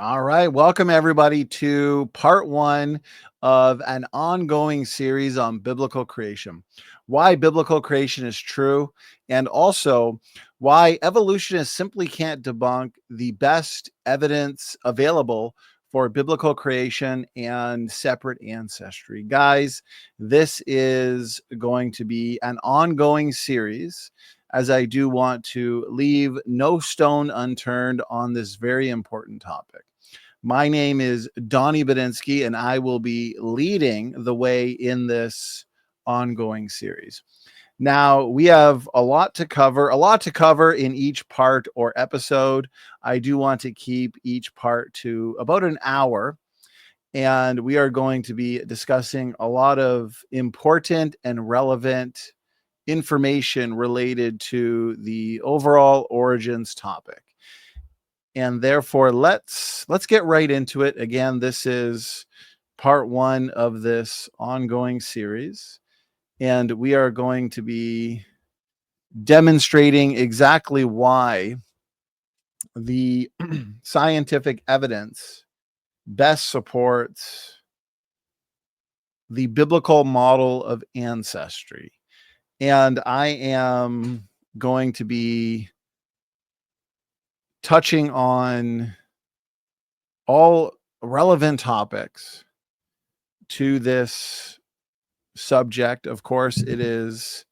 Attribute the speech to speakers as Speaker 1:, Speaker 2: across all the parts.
Speaker 1: All right. Welcome, everybody, to part one of an ongoing series on biblical creation. Why biblical creation is true, and also why evolutionists simply can't debunk the best evidence available for biblical creation and separate ancestry. Guys, this is going to be an ongoing series, as I do want to leave no stone unturned on this very important topic. My name is Donny Budinsky, and I will be leading the way in this ongoing series. Now, we have a lot to cover in each part or episode. I do want to keep each part to about an hour, and we are going to be discussing a lot of important and relevant information related to the overall origins topic. And therefore, let's get right into it. Again, this is part one of this ongoing series, and we are going to be demonstrating exactly why the scientific evidence best supports the biblical model of ancestry. And I am going to be touching on all relevant topics to this subject. Of course, it is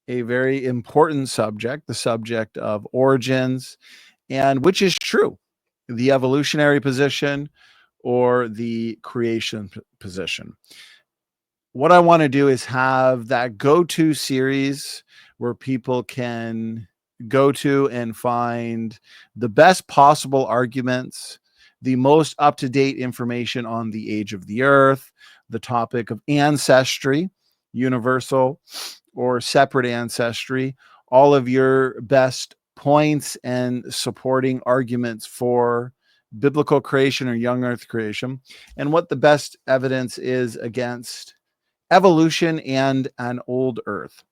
Speaker 1: a very important subject, the subject of origins, and which is true, the evolutionary position or the creation position. What I want to do is have that go-to series where people can go to and find the best possible arguments, the most up-to-date information on the age of the earth, the topic of ancestry, universal or separate ancestry, all of your best points and supporting arguments for biblical creation or young earth creation, and what the best evidence is against evolution and an old earth.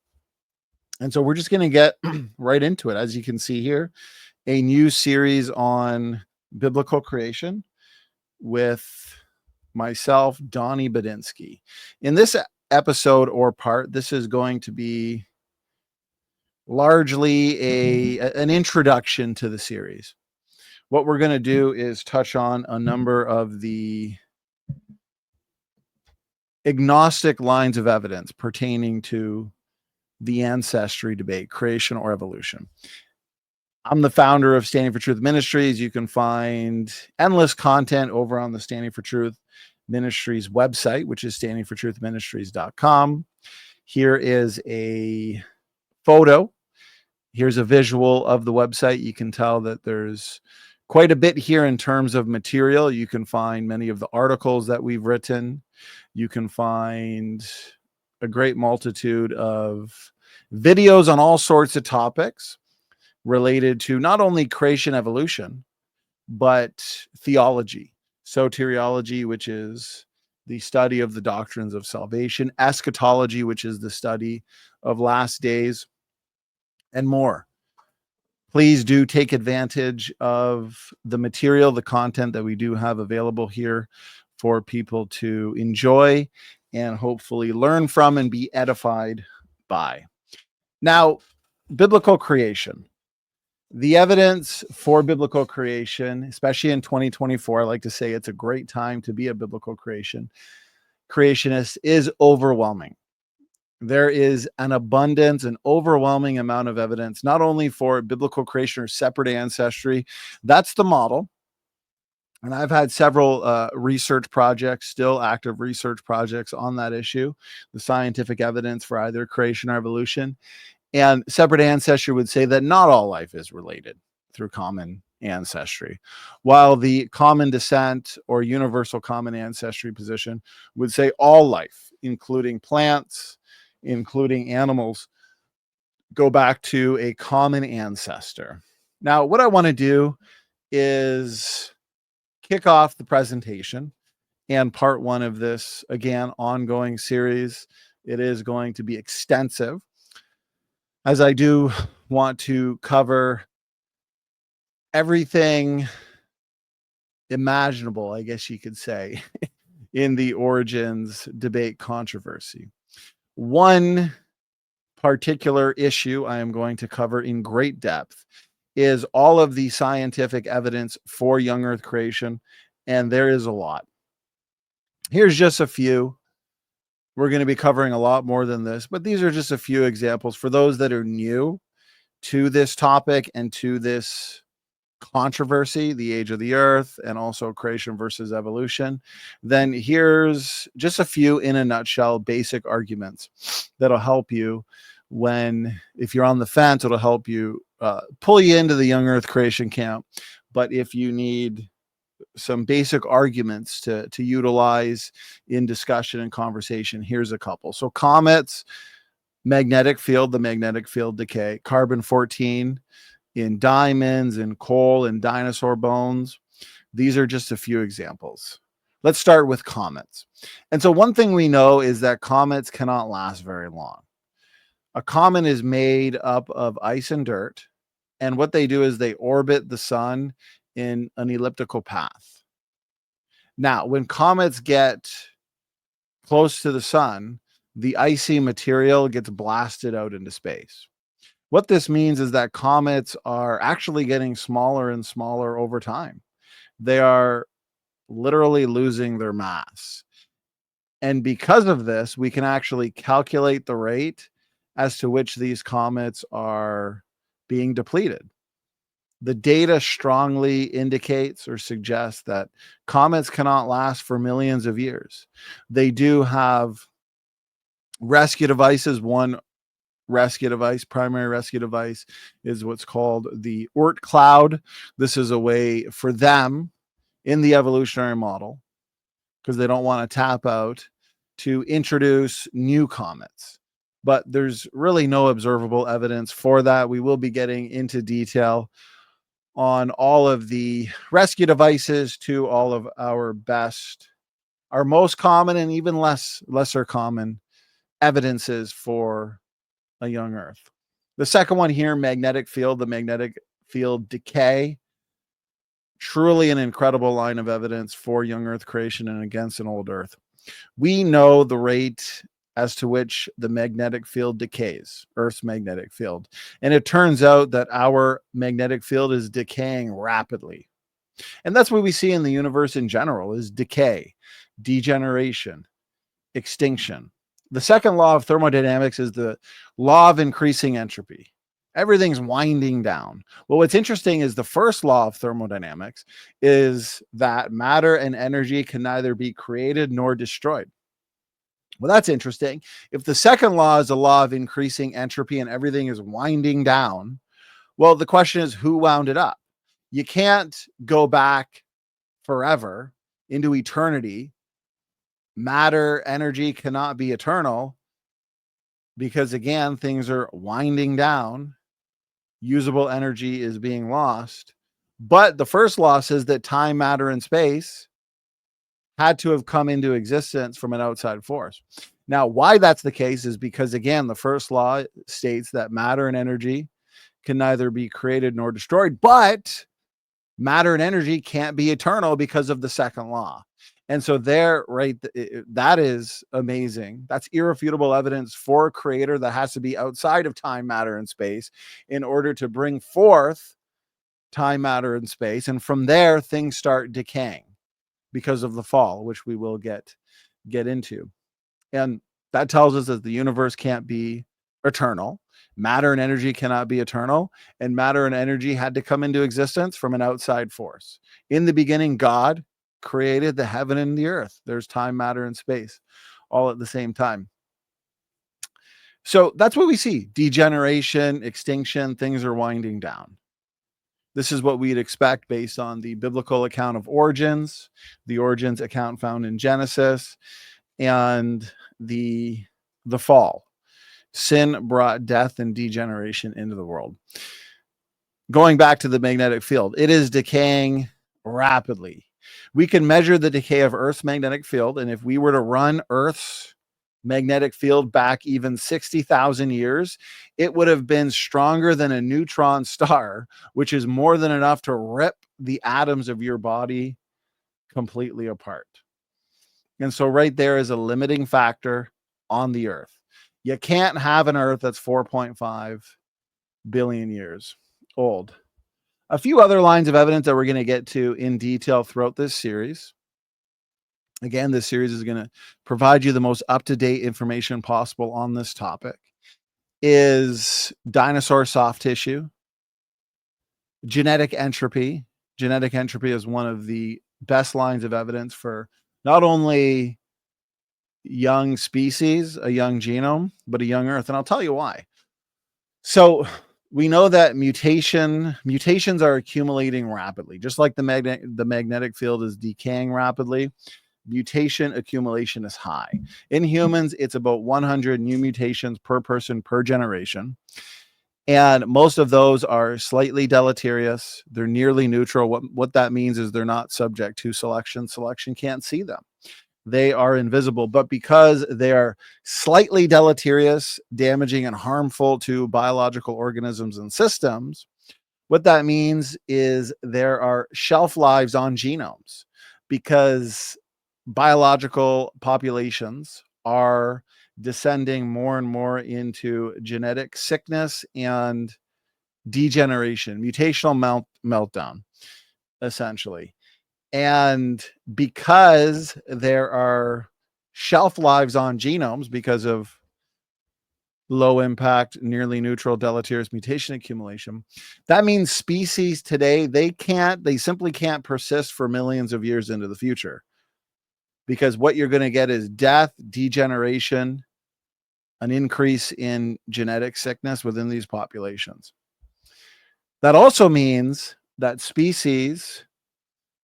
Speaker 1: And so we're just going to get right into it. As you can see here, a new series on biblical creation with myself, Donny Budinsky. In this episode or part, this is going to be largely an introduction to the series. What we're going to do is touch on a number of the agnostic lines of evidence pertaining to the ancestry debate, creation or evolution. I'm the founder of Standing For Truth Ministries. You can find endless content over on the Standing For Truth Ministries website, which is standingfortruthministries.com. Here is a photo. Here's a visual of the website. You can tell that there's quite a bit here in terms of material. You can find many of the articles that we've written. You can find a great multitude of videos on all sorts of topics related to not only creation evolution, but theology, soteriology, which is the study of the doctrines of salvation, eschatology, which is the study of last days, and more. Please do take advantage of the material, the content that we do have available here for people to enjoy and hopefully learn from and be edified by. Now, biblical creation. The evidence for biblical creation, especially in 2024, I like to say it's a great time to be a biblical creationist, is overwhelming. There is an abundance, an overwhelming amount of evidence, not only for biblical creation or separate ancestry. That's the model. And I've had several research projects, still active research projects on that issue, the scientific evidence for either creation or evolution. And separate ancestry would say that not all life is related through common ancestry, while the common descent or universal common ancestry position would say all life, including plants, including animals, go back to a common ancestor. Now, what I want to do is kick off the presentation and part one of this, again, ongoing series. It is going to be extensive, as I do want to cover everything imaginable, I guess you could say, in the origins debate controversy. One particular issue I am going to cover in great depth is all of the scientific evidence for young earth creation, and there is a lot. Here's just a few. We're going to be covering a lot more than this, but these are just a few examples for those that are new to this topic and to this controversy, the age of the earth, and also creation versus evolution. Then here's just a few, in a nutshell, basic arguments that'll help you if you're on the fence. It'll help you pull you into the young earth creation camp. But if you need some basic arguments to utilize in discussion and conversation, here's a couple. So comets, magnetic field, the magnetic field decay, carbon-14 in diamonds and coal and dinosaur bones. These are just a few examples. Let's start with comets. And so one thing we know is that comets cannot last very long. A comet is made up of ice and dirt, and what they do is they orbit the sun in an elliptical path. Now, when comets get close to the sun, the icy material gets blasted out into space. What this means is that comets are actually getting smaller and smaller over time. They are literally losing their mass. And because of this, we can actually calculate the rate as to which these comets are being depleted. The data strongly indicates or suggests that comets cannot last for millions of years. They do have rescue devices. One rescue device, primary rescue device, is what's called the Oort cloud. This is a way for them in the evolutionary model, because they don't want to tap out, to introduce new comets. But there's really no observable evidence for that. We will be getting into detail on all of the rescue devices to all of our most common and even lesser common evidences for a young earth. The second one here, magnetic field, the magnetic field decay. Truly an incredible line of evidence for young earth creation and against an old earth. We know the rate as to which the magnetic field decays, Earth's magnetic field. And it turns out that our magnetic field is decaying rapidly. And that's what we see in the universe in general, is decay, degeneration, extinction. The second law of thermodynamics is the law of increasing entropy. Everything's winding down. Well, what's interesting is the first law of thermodynamics is that matter and energy can neither be created nor destroyed. Well, that's interesting. If the second law is a law of increasing entropy and everything is winding down, well, the question is, who wound it up? You can't go back forever into eternity. Matter, energy cannot be eternal because, again, things are winding down. Usable energy is being lost. But the first law says that time, matter, and space had to have come into existence from an outside force. Now, why that's the case is because, again, the first law states that matter and energy can neither be created nor destroyed, but matter and energy can't be eternal because of the second law. And so that is amazing. That's irrefutable evidence for a creator that has to be outside of time, matter, and space in order to bring forth time, matter, and space. And from there, things start decaying because of the fall, which we will get into. And that tells us that the universe can't be eternal. Matter and energy cannot be eternal. And matter and energy had to come into existence from an outside force. In the beginning, God created the heaven and the earth. There's time, matter, and space all at the same time. So that's what we see. Degeneration, extinction, things are winding down. This is what we'd expect based on the biblical account of origins, the origins account found in Genesis, and the fall. Sin brought death and degeneration into the world. Going back to the magnetic field, it is decaying rapidly. We can measure the decay of Earth's magnetic field, and if we were to run Earth's magnetic field back even 60,000 years, it would have been stronger than a neutron star, which is more than enough to rip the atoms of your body completely apart. And so right there is a limiting factor on the Earth. You can't have an Earth that's 4.5 billion years old. A few other lines of evidence that we're going to get to in detail throughout this series. Again, this series is going to provide you the most up-to-date information possible on this topic. Is dinosaur soft tissue, genetic entropy. Genetic entropy is one of the best lines of evidence for not only young species, a young genome, but a young Earth. And I'll tell you why. So we know that mutations are accumulating rapidly, just like the magnetic field is decaying rapidly. Mutation accumulation is high. In humans, it's about 100 new mutations per person per generation. And most of those are slightly deleterious. They're nearly neutral. What that means is they're not subject to selection. Selection can't see them. They are invisible. But because they are slightly deleterious, damaging, and harmful to biological organisms and systems, what that means is there are shelf lives on genomes, because biological populations are descending more and more into genetic sickness and degeneration, mutational meltdown, essentially. And because there are shelf lives on genomes because of low impact, nearly neutral, deleterious mutation accumulation, that means species today, they simply can't persist for millions of years into the future. Because what you're going to get is death, degeneration, an increase in genetic sickness within these populations. That also means that species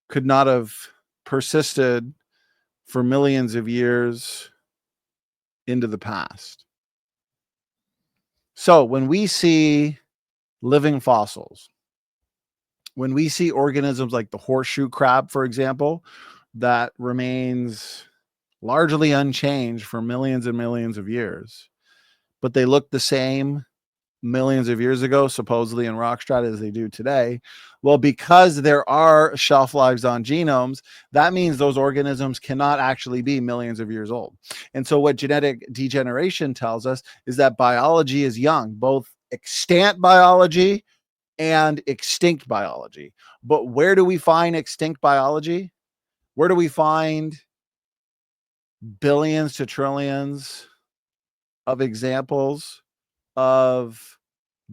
Speaker 1: could not have persisted for millions of years into the past. So when we see living fossils, when we see organisms like the horseshoe crab, for example, that remains largely unchanged for millions and millions of years, but they look the same millions of years ago, supposedly in rock strata, as they do today. Well, because there are shelf lives on genomes, that means those organisms cannot actually be millions of years old. And so what genetic degeneration tells us is that biology is young, both extant biology and extinct biology. But where do we find extinct biology? Where do we find billions to trillions of examples of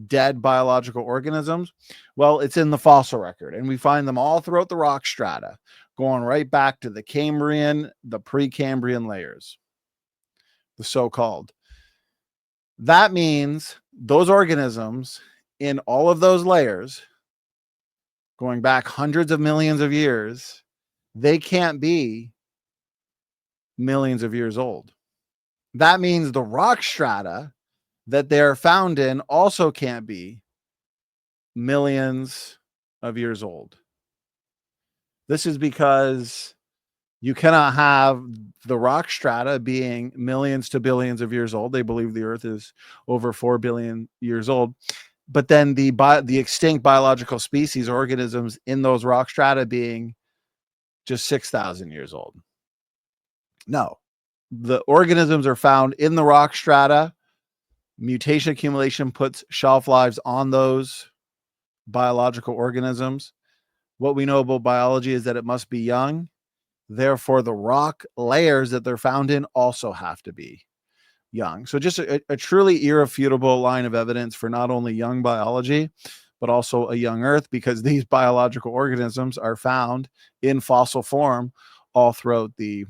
Speaker 1: dead biological organisms? Well, it's in the fossil record, and we find them all throughout the rock strata, going right back to the Cambrian, the Precambrian layers, the so-called. That means those organisms in all of those layers, going back hundreds of millions of years, they can't be millions of years old. That means the rock strata that they're found in also can't be millions of years old. This is because you cannot have the rock strata being millions to billions of years old. They believe the Earth is over 4 billion years old. But then the extinct biological species, organisms in those rock strata being just 6,000 years old. No, the organisms are found in the rock strata. Mutation accumulation puts shelf lives on those biological organisms. What we know about biology is that it must be young. Therefore, the rock layers that they're found in also have to be young. So just a truly irrefutable line of evidence for not only young biology, but also a young Earth, because these biological organisms are found in fossil form all throughout the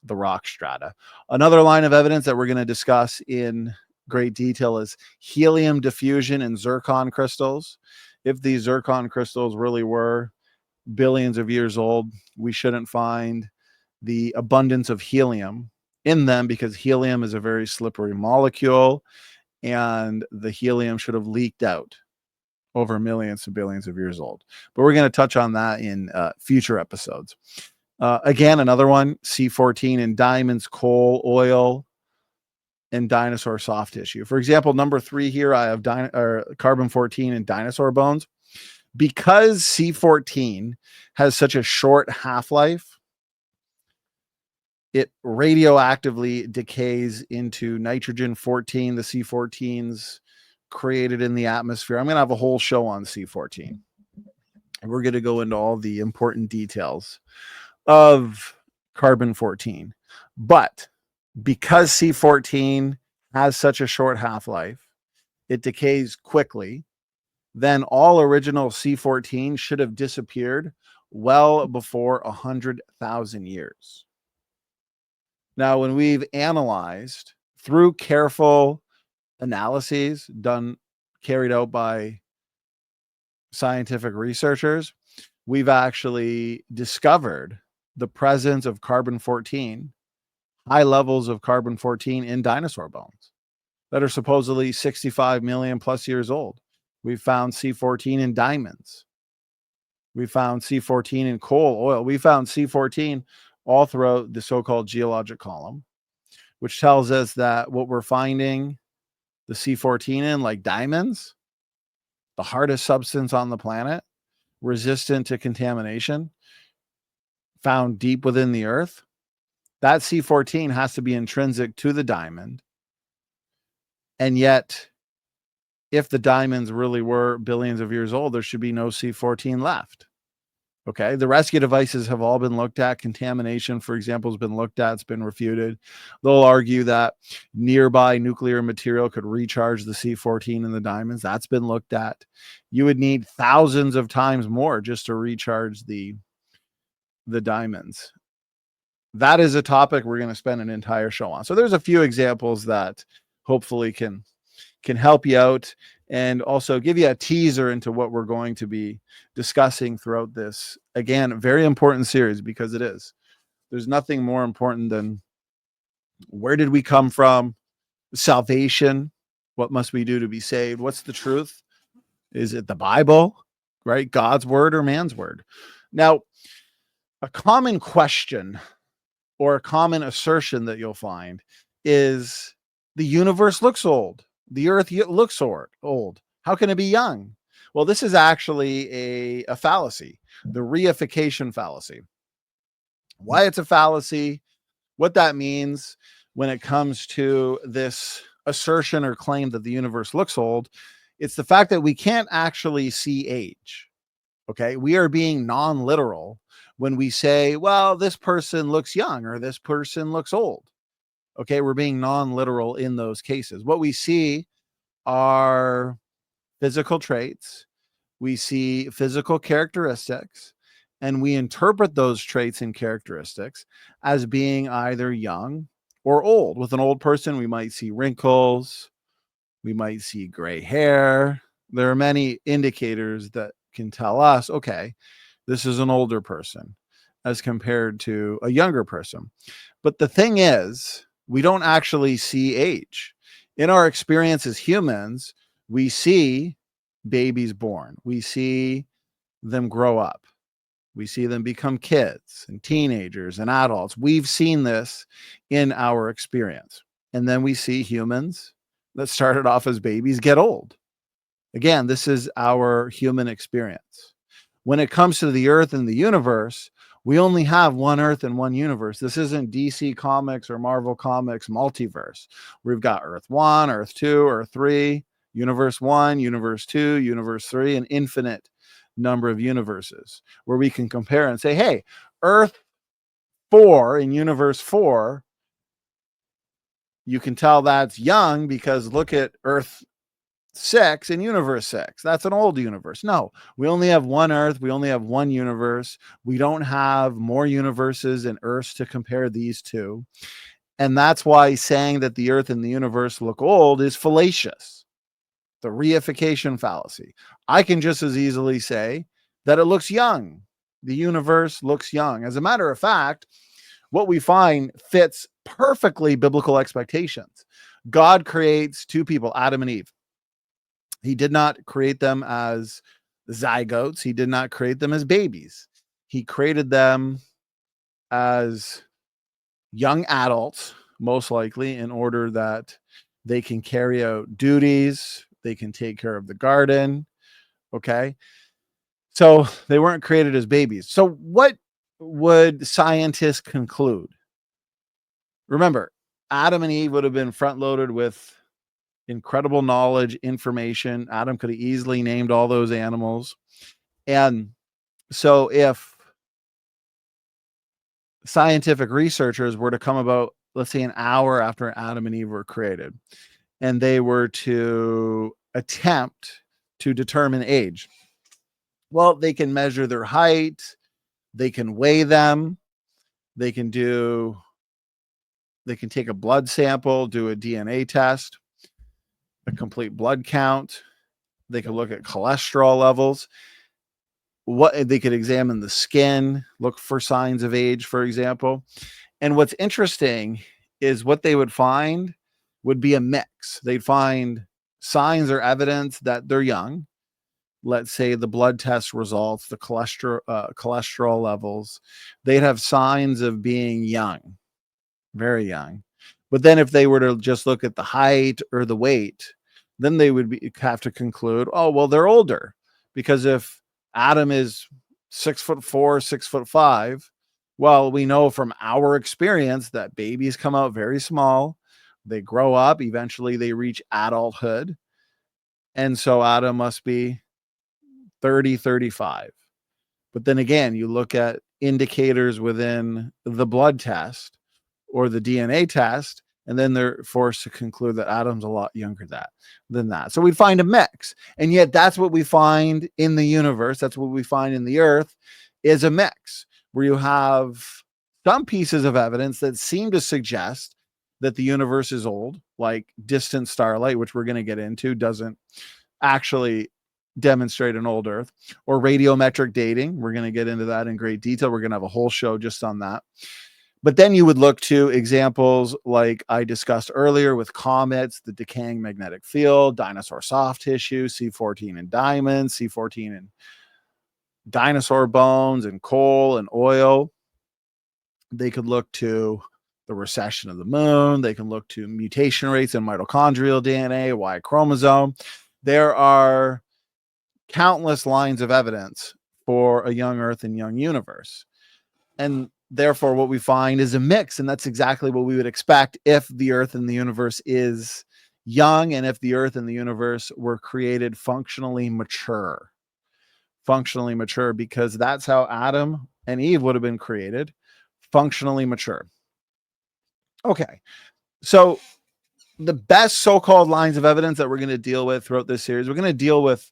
Speaker 1: rock strata. Another line of evidence that we're going to discuss in great detail is helium diffusion in zircon crystals. If these zircon crystals really were billions of years old, we shouldn't find the abundance of helium in them, because helium is a very slippery molecule, and the helium should have leaked out over millions to billions of years old. But we're going to touch on that in future episodes. Again, another one, C14 in diamonds, coal, oil, and dinosaur soft tissue. For example, number 3 here, I have carbon 14 in dinosaur bones. Because C14 has such a short half-life, it radioactively decays into nitrogen 14, the C14s created in the atmosphere. I'm going to have a whole show on C14. We're going to go into all the important details of carbon 14. But because C14 has such a short half-life, it decays quickly, then all original C14 should have disappeared well before 100,000 years. Now, when we've analyzed through careful analyses carried out by scientific researchers, we've actually discovered the presence of carbon 14, high levels of carbon 14 in dinosaur bones that are supposedly 65 million plus years old. We found C14 in diamonds. We found C14 in coal, oil. We found C14 all throughout the so-called geologic column, which tells us that what we're finding the C14 in, like diamonds, the hardest substance on the planet, resistant to contamination, found deep within the earth, that C14 has to be intrinsic to the diamond. And yet, if the diamonds really were billions of years old, there should be no C14 left. Okay, the rescue devices have all been looked at. Contamination, for example, has been looked at. It's been refuted. They'll argue that nearby nuclear material could recharge the C14 in the diamonds. That's been looked at. You would need thousands of times more just to recharge the diamonds. That is a topic we're going to spend an entire show on. So there's a few examples that hopefully can help you out and also give you a teaser into what we're going to be discussing throughout this, again, very important series, because it is. There's nothing more important than where did we come from? Salvation. What must we do to be saved? What's the truth? Is it the Bible, right? God's word or man's word? Now, a common question or a common assertion that you'll find is the universe looks old. The earth looks old. How can it be young? Well, this is actually a fallacy, the reification fallacy. Why it's a fallacy, what that means when it comes to this assertion or claim that the universe looks old, it's the fact that we can't actually see age. Okay, we are being non-literal when we say, well, this person looks young or this person looks old. Okay, we're being non-literal in those cases. What we see are physical traits, we see physical characteristics, and we interpret those traits and characteristics as being either young or old. With an old person, we might see wrinkles, we might see gray hair. There are many indicators that can tell us, okay, this is an older person as compared to a younger person. But the thing is, we don't actually see age. In our experience as humans, we see babies born. We see them grow up. We see them become kids and teenagers and adults. We've seen this in our experience. And then we see humans that started off as babies get old. Again, this is our human experience. When it comes to the earth and the universe, we only have one earth and one universe. This isn't DC Comics or Marvel Comics multiverse. We've got Earth 1, Earth 2, Earth 3, Universe 1, Universe 2, Universe 3, an infinite number of universes where we can compare and say, hey, Earth 4 in Universe 4, you can tell that's young because look at Earth 6 in Universe 6. That's an old universe. No, we only have one Earth. We only have one universe. We don't have more universes and Earths to compare these to. And that's why saying that the Earth and the universe look old is fallacious. The reification fallacy. I can just as easily say that it looks young. The universe looks young. As a matter of fact, what we find fits perfectly biblical expectations. God creates two people, Adam and Eve. He did not create them as zygotes. He did not create them as babies. He created them as young adults, most likely, in order that they can carry out duties. They can take care of the garden. Okay. So they weren't created as babies. So what would scientists conclude? Remember, Adam and Eve would have been front loaded with incredible knowledge, information. Adam could have easily named all those animals. And so if scientific researchers were to come about, let's say, an hour after Adam and Eve were created, and they were to attempt to determine age, well, they can measure their height, they can weigh them, they can take a blood sample, do a DNA test, a complete blood count. They can look at cholesterol levels. What they could examine the skin, look for signs of age, for example. And what's interesting is what they would find would be a mix. They'd find signs or evidence that they're young. Let's say the blood test results, the cholesterol levels, they'd have signs of being young, very young. But then if they were to just look at the height or the weight, then they would have to conclude, oh, well, they're older. Because if Adam is 6'4", 6'5", well, we know from our experience that babies come out very small. They grow up. Eventually, they reach adulthood. And so Adam must be 30, 35. But then again, you look at indicators within the blood test or the DNA test, and then they're forced to conclude that Adam's a lot younger than that. So we find a mix. And yet that's what we find in the universe. That's what we find in the earth, is a mix where you have some pieces of evidence that seem to suggest that the universe is old, like distant starlight, which we're going to get into, doesn't actually demonstrate an old earth, or radiometric dating. We're going to get into that in great detail. We're going to have a whole show just on that. But then you would look to examples like I discussed earlier with comets, the decaying magnetic field, dinosaur soft tissue, C14 in diamonds, C14 in dinosaur bones, and coal and oil. They could look to the recession of the moon. They can look to mutation rates in mitochondrial DNA, Y chromosome. There are countless lines of evidence for a young earth and young universe. And therefore, what we find is a mix. And that's exactly what we would expect if the earth and the universe is young, and if the earth and the universe were created functionally mature. Functionally mature, because that's how Adam and Eve would have been created, functionally mature. Okay, so the best so-called lines of evidence that we're going to deal with throughout this series, we're going to deal with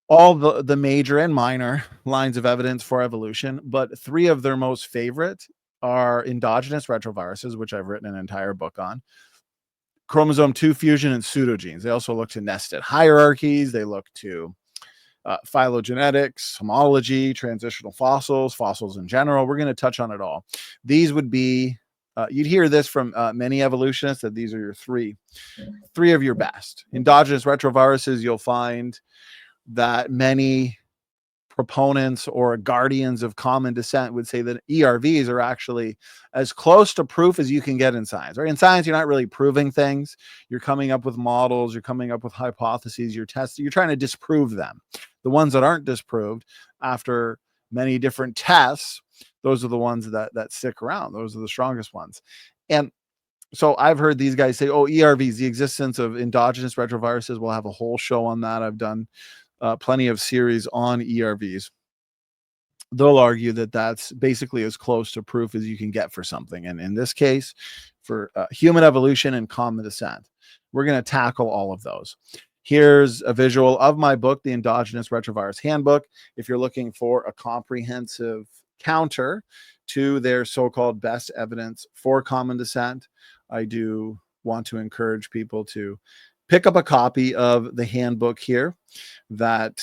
Speaker 1: all the major and minor lines of evidence for evolution, but three of their most favorite are endogenous retroviruses, which I've written an entire book on, chromosome 2 fusion, and pseudogenes. They also look to nested hierarchies. They look to phylogenetics, homology, transitional fossils, fossils in general. We're going to touch on it all. These would be, you'd hear this from many evolutionists, that these are your three of your best. Endogenous retroviruses, you'll find that many proponents or guardians of common descent would say that ERVs are actually as close to proof as you can get in science. Right? In science, you're not really proving things. You're coming up with models. You're coming up with hypotheses. You're testing. You're trying to disprove them. The ones that aren't disproved after many different tests, those are the ones that stick around. Those are the strongest ones. And so I've heard these guys say, oh, ERVs, the existence of endogenous retroviruses, we'll have a whole show on that. I've done plenty of series on ERVs. They'll argue that that's basically as close to proof as you can get for something. And in this case, for human evolution and common descent, we're going to tackle all of those. Here's a visual of my book, The Endogenous Retrovirus Handbook. If you're looking for a comprehensive counter to their so-called best evidence for common descent, I do want to encourage people to pick up a copy of the handbook here that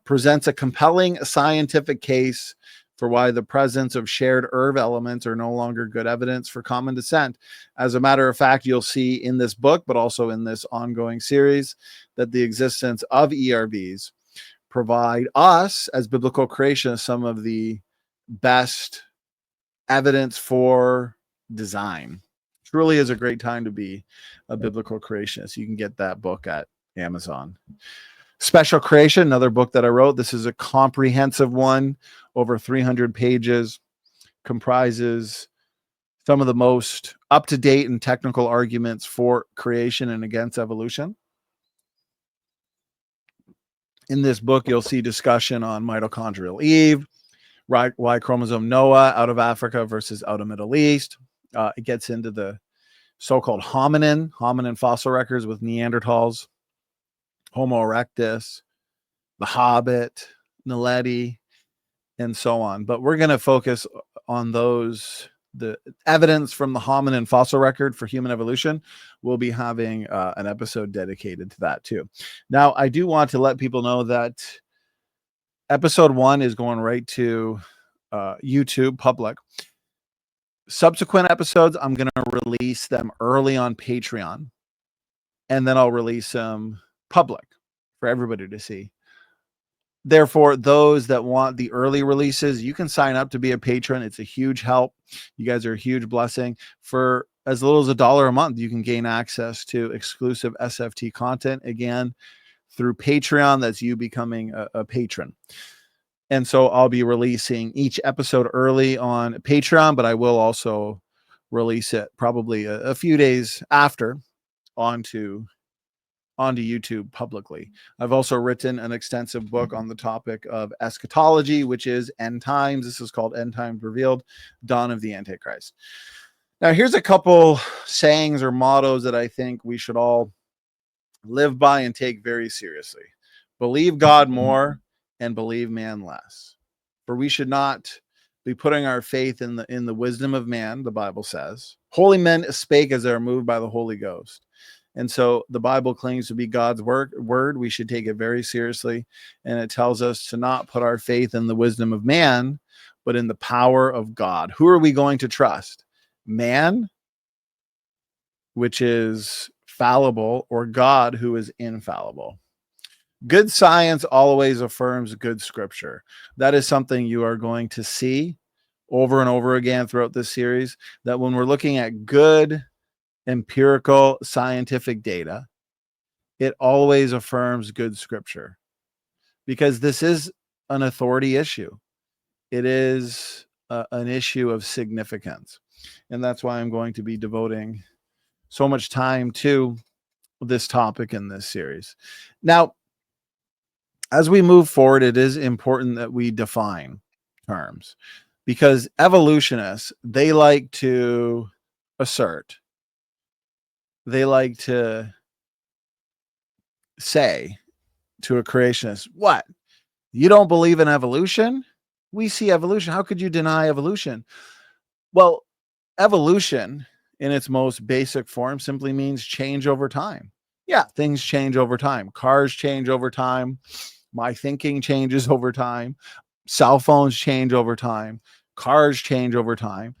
Speaker 1: presents a compelling scientific case for why the presence of shared ERV elements are no longer good evidence for common descent. As a matter of fact, you'll see in this book, but also in this ongoing series, that the existence of ERVs provide us as biblical creationists some of the best evidence for design. Truly is a great time to be a biblical creationist. You can get that book at Amazon. Special Creation, another book that I wrote. This is a comprehensive one, over 300 pages, comprises some of the most up-to-date and technical arguments for creation and against evolution. In this book, you'll see discussion on mitochondrial Eve, Y chromosome Noah out of Africa versus out of Middle East. It gets into the so-called hominin fossil records with Neanderthals, Homo erectus, the Hobbit, Naledi, and so on. But we're going to focus on the evidence from the hominin fossil record for human evolution. We'll be having an episode dedicated to that too. Now, I do want to let people know that episode 1 is going right to YouTube public. Subsequent episodes, I'm going to release them early on Patreon, and then I'll release them public for everybody to see. Therefore, those that want the early releases, you can sign up to be a patron. It's a huge help. You guys are a huge blessing. For as little as $1 a month, you can gain access to exclusive SFT content, again, through Patreon. That's you becoming a patron. And so I'll be releasing each episode early on Patreon, but I will also release it probably a few days after onto YouTube publicly. I've also written an extensive book on the topic of eschatology, which is end times. This is called End Times Revealed, Dawn of the Antichrist. Now, here's a couple sayings or mottos that I think we should all live by and take very seriously. Believe God more and believe man less. For we should not be putting our faith in the wisdom of man, the Bible says. Holy men spake as they are moved by the Holy Ghost. And so the Bible claims to be God's word. We should take it very seriously. And it tells us to not put our faith in the wisdom of man, but in the power of God. Who are we going to trust? Man, which is fallible, or God, who is infallible? Good science always affirms good scripture. That is something you are going to see over and over again throughout this series, that when we're looking at good empirical scientific data, it always affirms good scripture, because this is an authority issue. It is an issue of significance. And that's why I'm going to be devoting so much time to this topic in this series. Now, as we move forward, it is important that we define terms, because evolutionists, they like to assert, they like to say to a creationist, what? You don't believe in evolution? We see evolution. How could you deny evolution? Well, evolution in its most basic form simply means change over time. Yeah, things change over time. Cars change over time. My thinking changes over time. Cell phones change over time. Cars change over time.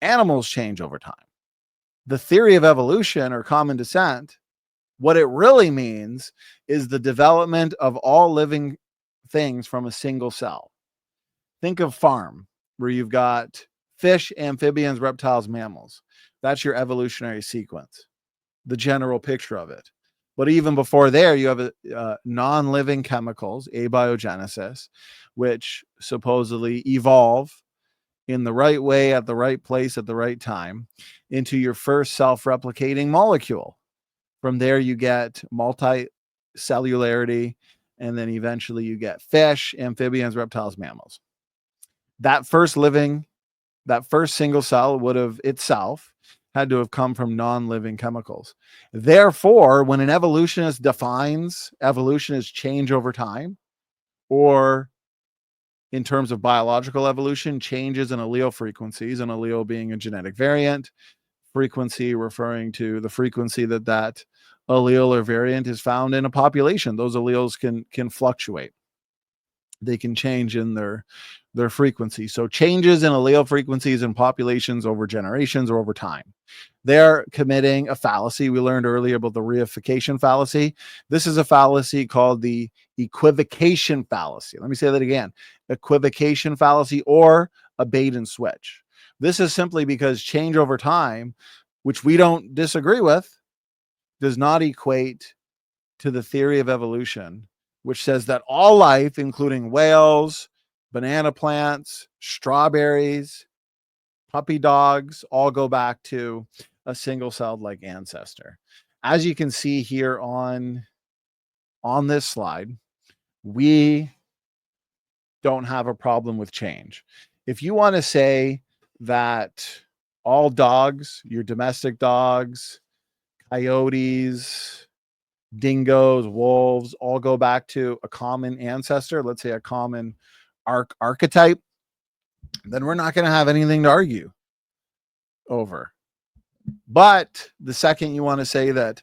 Speaker 1: Animals change over time. The theory of evolution, or common descent, what it really means is the development of all living things from a single cell. Think of farm, where you've got fish, amphibians, reptiles, mammals. That's your evolutionary sequence, the general picture of it. But even before there, you have non-living chemicals, abiogenesis, which supposedly evolve in the right way, at the right place, at the right time, into your first self-replicating molecule. From there, you get multicellularity, and then eventually you get fish, amphibians, reptiles, mammals. That first single cell would have itself had to have come from non-living chemicals. Therefore, when an evolutionist defines evolution as change over time, or in terms of biological evolution, changes in allele frequencies, an allele being a genetic variant, frequency referring to the frequency that allele or variant is found in a population. Those alleles can fluctuate. They can change in their frequency. So changes in allele frequencies in populations over generations or over time. They're committing a fallacy. We learned earlier about the reification fallacy. This is a fallacy called the equivocation fallacy. Let me say that again. Equivocation fallacy, or a bait and switch. This is simply because change over time, which we don't disagree with, does not equate to the theory of evolution, which says that all life, including whales, banana plants, strawberries, puppy dogs all go back to a single-celled like ancestor. As you can see here on this slide, we don't have a problem with change. If you want to say that all dogs, your domestic dogs, coyotes, dingoes, wolves, all go back to a common ancestor, let's say a common archetype, then we're not going to have anything to argue over. But the second you want to say that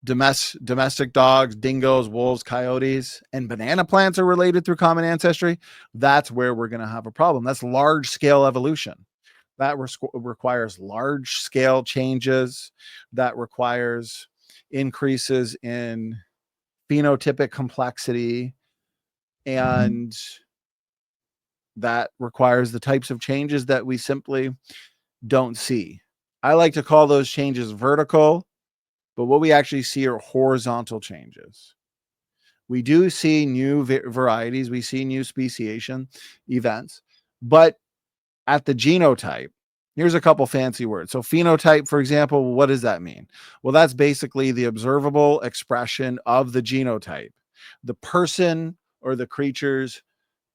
Speaker 1: domestic dogs, dingoes, wolves, coyotes, and banana plants are related through common ancestry, that's where we're going to have a problem. That's large scale evolution. That requires large scale changes. That requires increases in phenotypic complexity, and that requires the types of changes that we simply don't see. I like to call those changes vertical, but what we actually see are horizontal changes. We do see new varieties, we see new speciation events, but at the genotype, here's a couple fancy words. So phenotype, for example, what does that mean? Well, that's basically the observable expression of the genotype, the person or the creature's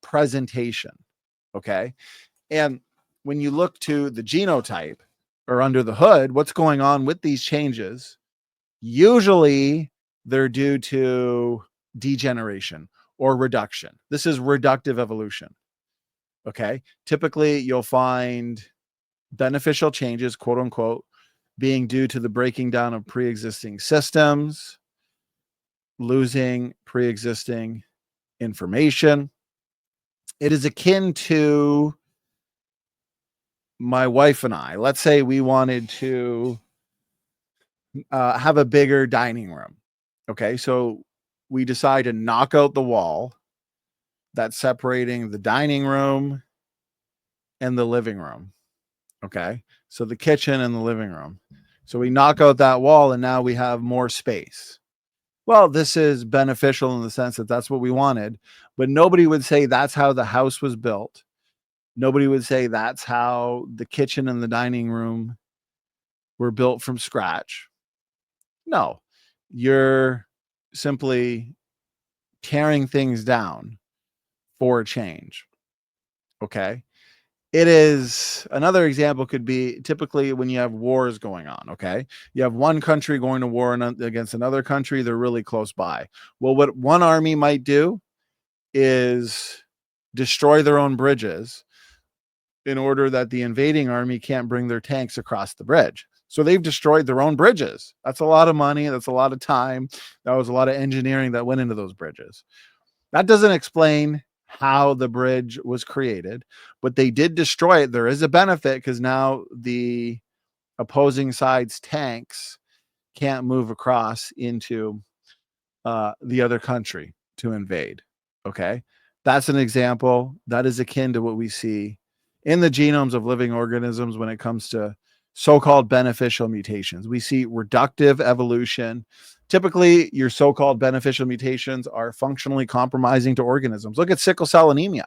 Speaker 1: presentation. Okay. And when you look to the genotype or under the hood, what's going on with these changes? Usually they're due to degeneration or reduction. This is reductive evolution. Okay. Typically, you'll find beneficial changes, quote unquote, being due to the breaking down of pre-existing systems, losing pre-existing information. It is akin to my wife and I. Let's say we wanted to have a bigger dining room. Okay. So we decide to knock out the wall that's separating the dining room and the living room. Okay. So the kitchen and the living room. So we knock out that wall and now we have more space. Well, this is beneficial in the sense that that's what we wanted, but nobody would say that's how the house was built. Nobody would say that's how the kitchen and the dining room were built from scratch. No, you're simply tearing things down for a change. Okay. It is another example could be typically when you have wars going on. Okay. You have one country going to war against another country. They're really close by. Well, what one army might do is destroy their own bridges in order that the invading army can't bring their tanks across the bridge. So they've destroyed their own bridges. That's a lot of money. That's a lot of time. That was a lot of engineering that went into those bridges. That doesn't explain how the bridge was created, but they did destroy it. There is a benefit because now the opposing side's tanks can't move across into the other country to invade. Okay. That's an example that is akin to what we see in the genomes of living organisms when it comes to so-called beneficial mutations. We see reductive evolution. Typically, your so-called beneficial mutations are functionally compromising to organisms. Look at sickle cell anemia.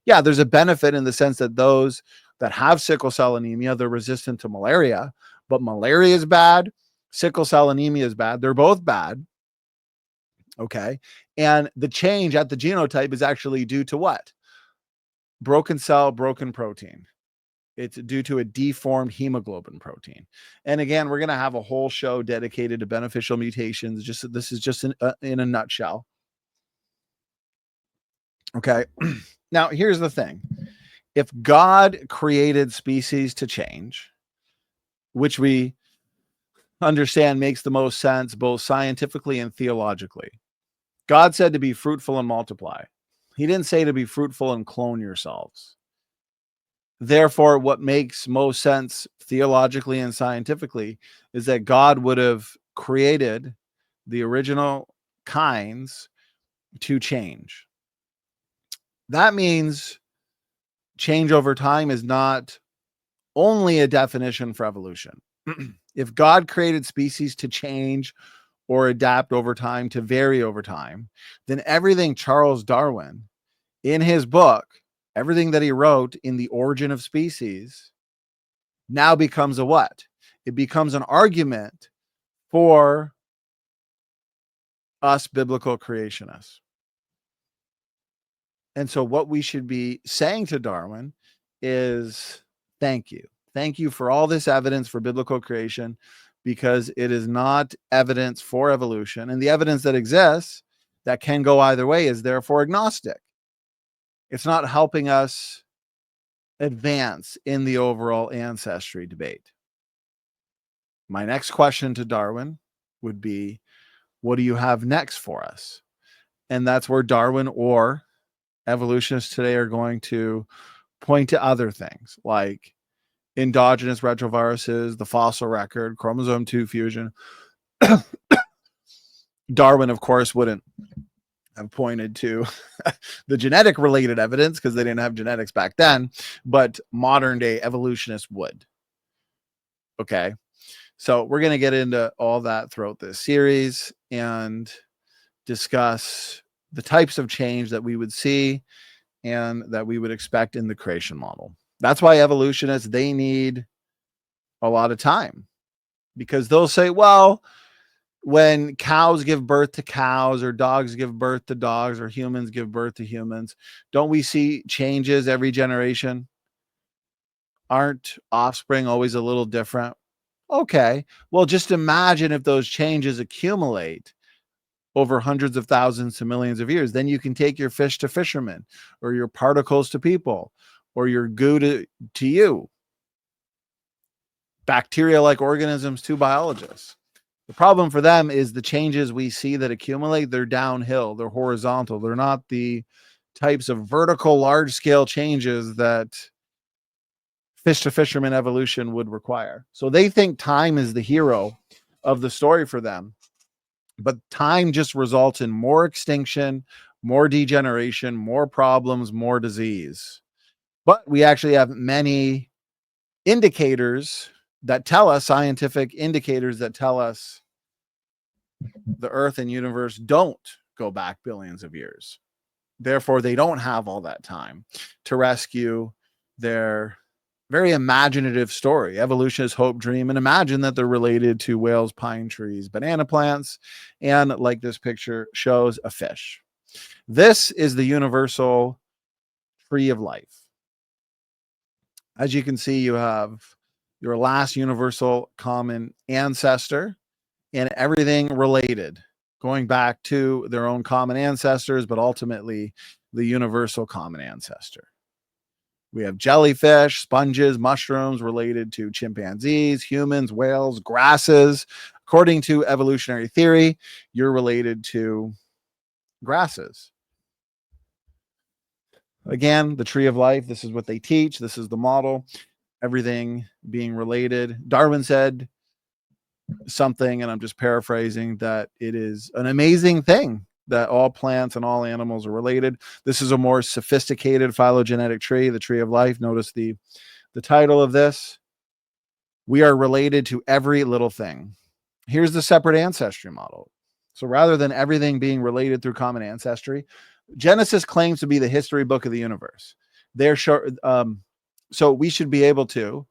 Speaker 1: Yeah, there's a benefit in the sense that those that have sickle cell anemia, they're resistant to malaria, but malaria is bad. Sickle cell anemia is bad. They're both bad. Okay. And the change at the genotype is actually due to what? Broken cell, broken protein. It's due to a deformed hemoglobin protein. And again, we're going to have a whole show dedicated to beneficial mutations. This is just in a nutshell. Okay. Now, here's the thing. If God created species to change, which we understand makes the most sense both scientifically and theologically, God said to be fruitful and multiply. He didn't say to be fruitful and clone yourselves. Therefore, what makes most sense theologically and scientifically is that God would have created the original kinds to change. That means change over time is not only a definition for evolution. If God created species to change or adapt over time, to vary over time, then everything Charles Darwin in his book, everything that he wrote in The Origin of Species now becomes a what? It becomes an argument for us biblical creationists. And so what we should be saying to Darwin is, thank you. Thank you for all this evidence for biblical creation, because it is not evidence for evolution. And the evidence that exists that can go either way is therefore agnostic. It's not helping us advance in the overall ancestry debate. My next question to Darwin would be, what do you have next for us? And that's where Darwin or evolutionists today are going to point to other things like endogenous retroviruses, the fossil record, chromosome 2 fusion. Darwin, of course, wouldn't have pointed to the genetic related evidence because they didn't have genetics back then, but modern day evolutionists would. Okay. So we're going to get into all that throughout this series and discuss the types of change that we would see and that we would expect in the creation model. That's why evolutionists, they need a lot of time, because they'll say, well, when cows give birth to cows or dogs give birth to dogs or humans give birth to humans, don't we see changes every generation? Aren't offspring always a little different? Okay, well, just imagine if those changes accumulate over hundreds of thousands to millions of years. Then you can take your fish to fishermen, or your particles to people, or your goo to you. Bacteria-like organisms to biologists. The problem for them is the changes we see that accumulate, they're downhill, they're horizontal. They're not the types of vertical, large-scale changes that fish to fisherman evolution would require. So they think time is the hero of the story for them. But time just results in more extinction, more degeneration, more problems, more disease. But we actually have many indicators that tell us, scientific indicators that tell us the Earth and universe don't go back billions of years. Therefore, they don't have all that time to rescue their very imaginative story. Evolutionists hope, dream, and imagine that they're related to whales, pine trees, banana plants, and like this picture shows, a fish. This is the universal tree of life. As you can see, you have your last universal common ancestor and everything related, going back to their own common ancestors, but ultimately the universal common ancestor. We have jellyfish, sponges, mushrooms related to chimpanzees, humans, whales, grasses. According to evolutionary theory, you're related to grasses. Again, the tree of life, this is what they teach. This is the model, everything being related. Darwin said something, and I'm just paraphrasing, that it is an amazing thing that all plants and all animals are related. This is a more sophisticated phylogenetic tree, the tree of life. Notice the title of this. We are related to every little thing. Here's the separate ancestry model. So rather than everything being related through common ancestry, Genesis claims to be the history book of the universe. So we should be able to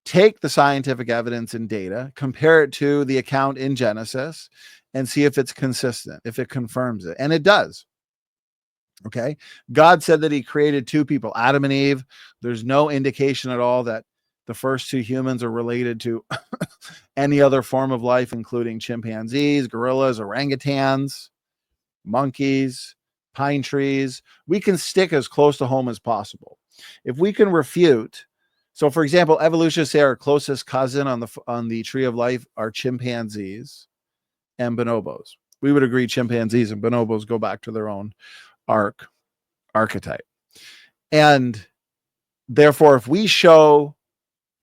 Speaker 1: take the scientific evidence and data, compare it to the account in Genesis, and see if it's consistent, if it confirms it. And it does. Okay. God said that he created two people, Adam and Eve. There's no indication at all that the first two humans are related to any other form of life, including chimpanzees, gorillas, orangutans, monkeys, pine trees. We can stick as close to home as possible. If we can refute, so for example, evolutionists say our closest cousin on the tree of life are chimpanzees and bonobos. We would agree chimpanzees and bonobos go back to their own archetype. And therefore, if we show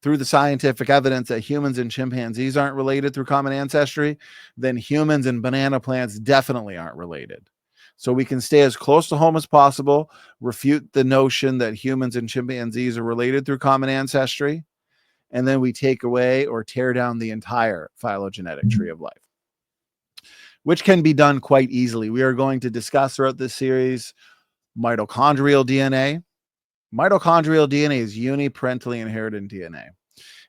Speaker 1: through the scientific evidence that humans and chimpanzees aren't related through common ancestry, then humans and banana plants definitely aren't related. So we can stay as close to home as possible, refute the notion that humans and chimpanzees are related through common ancestry, and then we take away or tear down the entire phylogenetic tree of life, which can be done quite easily. We are going to discuss throughout this series mitochondrial DNA. Mitochondrial DNA is uniparentally inherited DNA.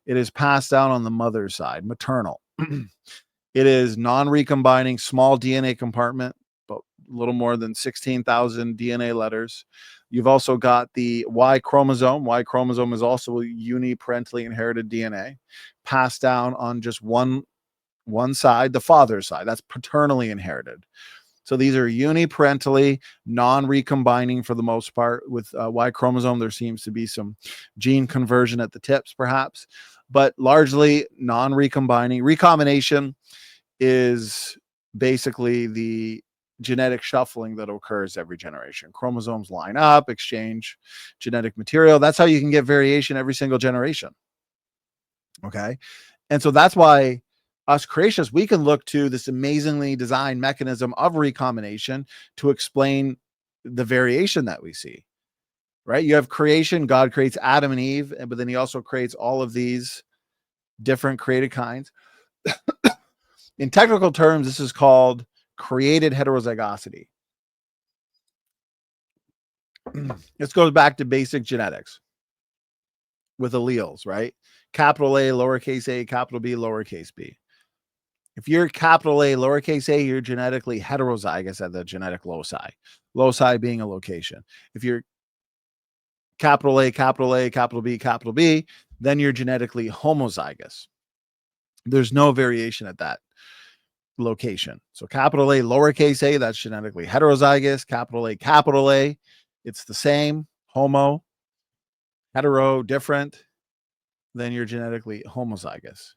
Speaker 1: It is passed down on the mother's side, maternal. It is non-recombining, small DNA compartment, but a little more than 16,000 DNA letters. You've also got the Y chromosome. Y chromosome is also uniparentally inherited DNA, passed down on just one side, the father's side. That's paternally inherited. So these are uniparentally, non-recombining for the most part. With Y chromosome, there seems to be some gene conversion at the tips, perhaps, but largely non-recombining. Recombination is basically the genetic shuffling that occurs every generation. Chromosomes line up, exchange genetic material. That's how you can get variation every single generation. Okay. And so that's why us creationists, we can look to this amazingly designed mechanism of recombination to explain the variation that we see, right? You have creation. God creates Adam and Eve, but then he also creates all of these different created kinds. In technical terms, this is called created heterozygosity. This goes back to basic genetics with alleles, right? Capital A, lowercase a, capital B, lowercase b. If you're capital A, lowercase a, you're genetically heterozygous at the genetic loci. Loci being a location. If you're capital A, capital B, then you're genetically homozygous. There's no variation at that location. So capital A, lowercase a, that's genetically heterozygous. Capital A, it's the same. Homo, hetero, different. Then you're genetically homozygous.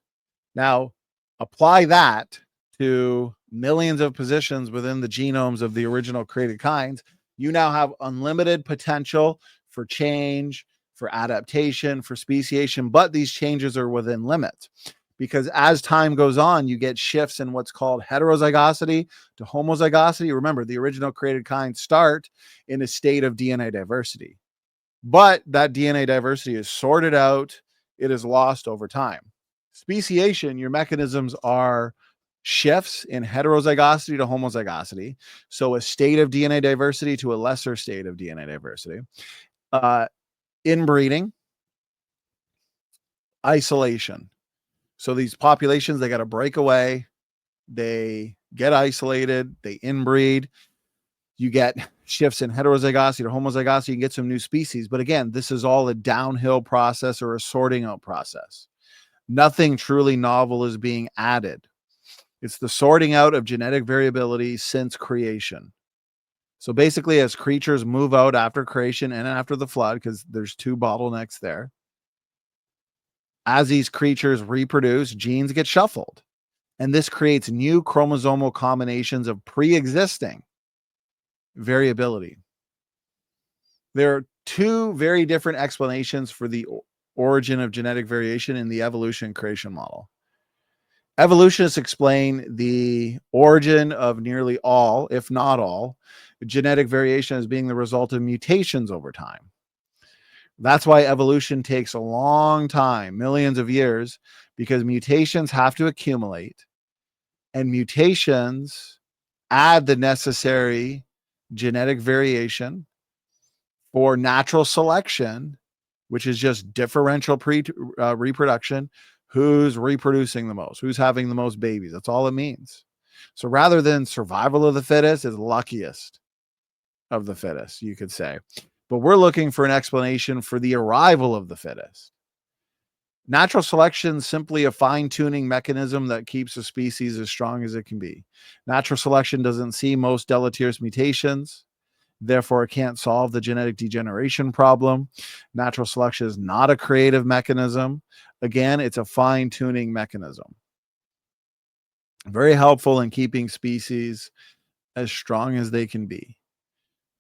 Speaker 1: Now, apply that to millions of positions within the genomes of the original created kinds. You now have unlimited potential for change, for adaptation, for speciation, but these changes are within limits. Because as time goes on, you get shifts in what's called heterozygosity to homozygosity. Remember, the original created kinds start in a state of DNA diversity. But that DNA diversity is sorted out. It is lost over time. Speciation, your mechanisms are shifts in heterozygosity to homozygosity. So a state of DNA diversity to a lesser state of DNA diversity. Inbreeding, isolation. So these populations, they got to break away. They get isolated. They inbreed. You get shifts in heterozygosity to homozygosity. You can get some new species. But again, this is all a downhill process or a sorting out process. Nothing truly novel is being added. It's the sorting out of genetic variability since creation. So basically, as creatures move out after creation and after the flood, because there's two bottlenecks there, as these creatures reproduce, genes get shuffled. And this creates new chromosomal combinations of pre-existing variability. There are two very different explanations for the origin of genetic variation in the evolution creation model. Evolutionists explain the origin of nearly all, if not all, genetic variation as being the result of mutations over time. That's why evolution takes a long time, millions of years, because mutations have to accumulate, and mutations add the necessary genetic variation for natural selection, which is just differential reproduction. Who's reproducing the most? Who's having the most babies? That's all it means. So rather than survival of the fittest, is luckiest of the fittest, you could say. But we're looking for an explanation for the arrival of the fittest. Natural selection is simply a fine-tuning mechanism that keeps a species as strong as it can be. Natural selection doesn't see most deleterious mutations. Therefore, it can't solve the genetic degeneration problem. Natural selection is not a creative mechanism. Again, it's a fine-tuning mechanism. Very helpful in keeping species as strong as they can be.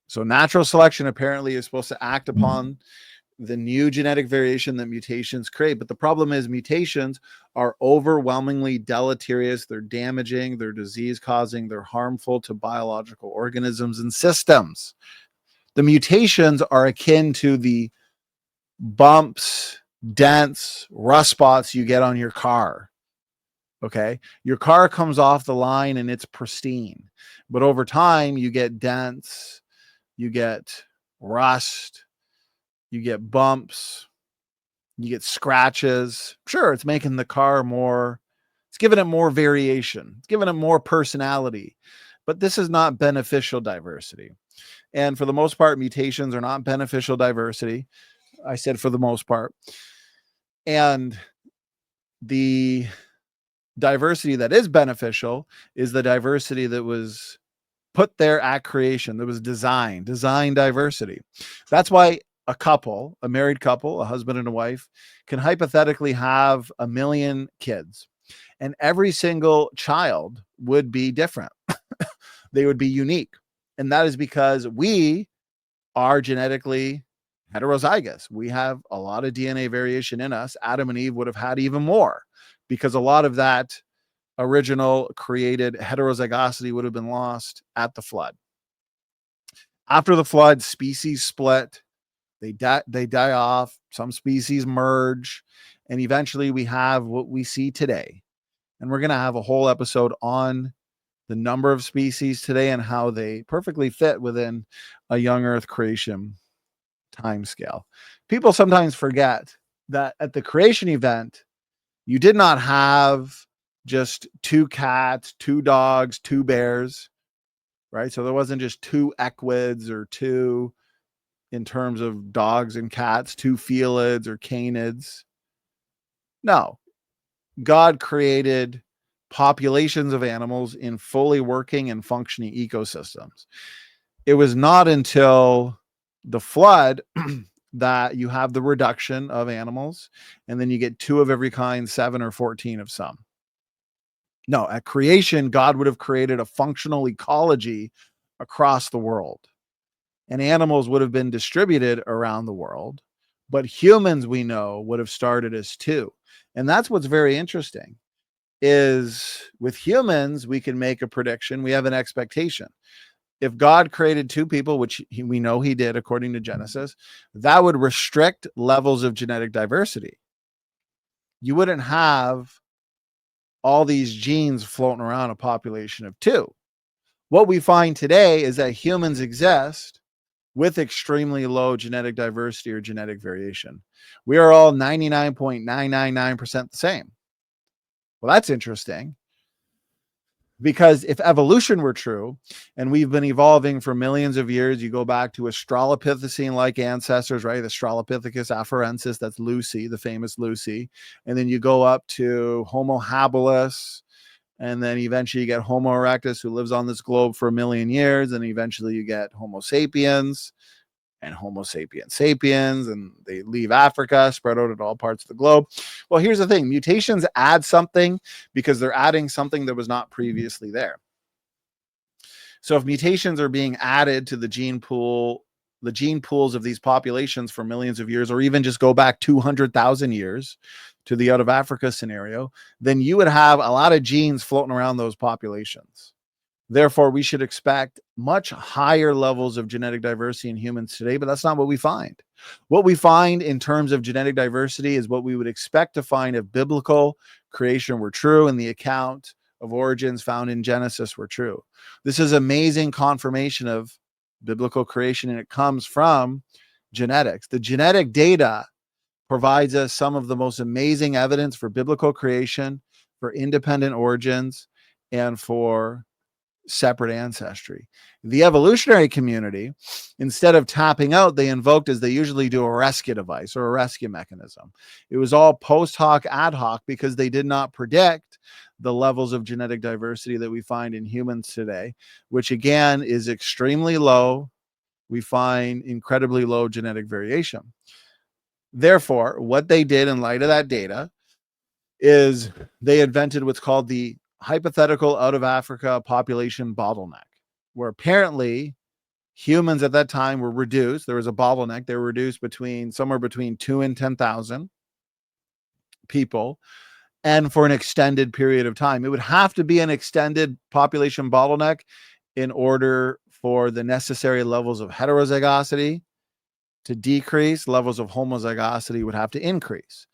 Speaker 1: So natural selection apparently is supposed to act upon the new genetic variation that mutations create. But the problem is mutations are overwhelmingly deleterious. They're damaging, they're disease-causing, they're harmful to biological organisms and systems. The mutations are akin to the bumps, dents, rust spots you get on your car. Okay? Your car comes off the line and it's pristine. But over time, you get dents, you get rust, you get bumps, you get scratches. Sure, it's making the car more, it's giving it more variation, it's giving it more personality, but this is not beneficial diversity. And for the most part, mutations are not beneficial diversity. I said for the most part. And the diversity that is beneficial is the diversity that was put there at creation, that was design diversity. That's why a married couple, a husband and a wife, can hypothetically have 1 million kids, and every single child would be different. They would be unique. And that is because we are genetically heterozygous. We have a lot of DNA variation in us. Adam and Eve would have had even more, because a lot of that original created heterozygosity would have been lost at the flood. After the flood, species split. They die off. Some species merge. And eventually we have what we see today. And we're going to have a whole episode on the number of species today and how they perfectly fit within a young earth creation time scale. People sometimes forget that at the creation event, you did not have just 2 cats, 2 dogs, 2 bears, right? So there wasn't just 2 equids or 2, in terms of dogs and cats, 2 felids or canids. No, God created populations of animals in fully working and functioning ecosystems. It was not until the flood that you have the reduction of animals, and then you get 2 of every kind, 7 or 14 of some. No, at creation, God would have created a functional ecology across the world, and animals would have been distributed around the world, but humans, we know, would have started as 2. And that's what's very interesting, is with humans, we can make a prediction. We have an expectation. If God created 2 people, which we know he did according to Genesis, that would restrict levels of genetic diversity. You wouldn't have all these genes floating around a population of 2. What we find today is that humans exist with extremely low genetic diversity or genetic variation. We are all 99.999% the same. Well, that's interesting, because if evolution were true and we've been evolving for millions of years, you go back to Australopithecine-like ancestors, right? Australopithecus afarensis, that's Lucy, the famous Lucy. And then you go up to Homo habilis, and then eventually you get Homo erectus, who lives on this globe for 1 million years. And eventually you get Homo sapiens and Homo sapiens sapiens, and they leave Africa, spread out at all parts of the globe. Well, here's the thing. Mutations add something because they're adding something that was not previously there. So if mutations are being added to the gene pools of these populations for millions of years, or even just go back 200,000 years to the out of Africa scenario, then you would have a lot of genes floating around those populations. Therefore, we should expect much higher levels of genetic diversity in humans today, but that's not what we find. What we find in terms of genetic diversity is what we would expect to find if biblical creation were true and the account of origins found in Genesis were true. This is amazing confirmation of biblical creation, and it comes from genetics. The genetic data provides us some of the most amazing evidence for biblical creation, for independent origins, and for separate ancestry. The evolutionary community, instead of tapping out, they invoked, as they usually do, a rescue device or a rescue mechanism. It was all post hoc, ad hoc, because they did not predict the levels of genetic diversity that we find in humans today, which again is extremely low. We find incredibly low genetic variation. Therefore, what they did in light of that data is they invented what's called the hypothetical out of Africa population bottleneck, where apparently humans at that time were reduced. There was a bottleneck. They were reduced somewhere between 2 and 10,000 people, and for an extended period of time. It would have to be an extended population bottleneck in order for the necessary levels of heterozygosity to decrease. Levels of homozygosity would have to increase.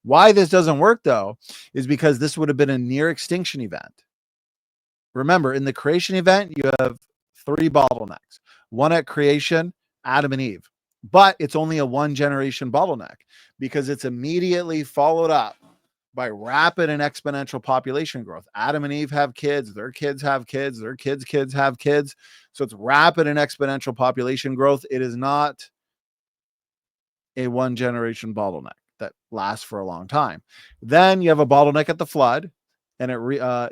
Speaker 1: Why this doesn't work, though, is because this would have been a near extinction event. Remember, in the creation event, you have 3 bottlenecks. One at creation, Adam and Eve. But it's only a one generation bottleneck because it's immediately followed up by rapid and exponential population growth. Adam and Eve have kids, their kids have kids, their kids have kids. So it's rapid and exponential population growth. It is not a one generation bottleneck that lasts for a long time. Then you have a bottleneck at the flood, and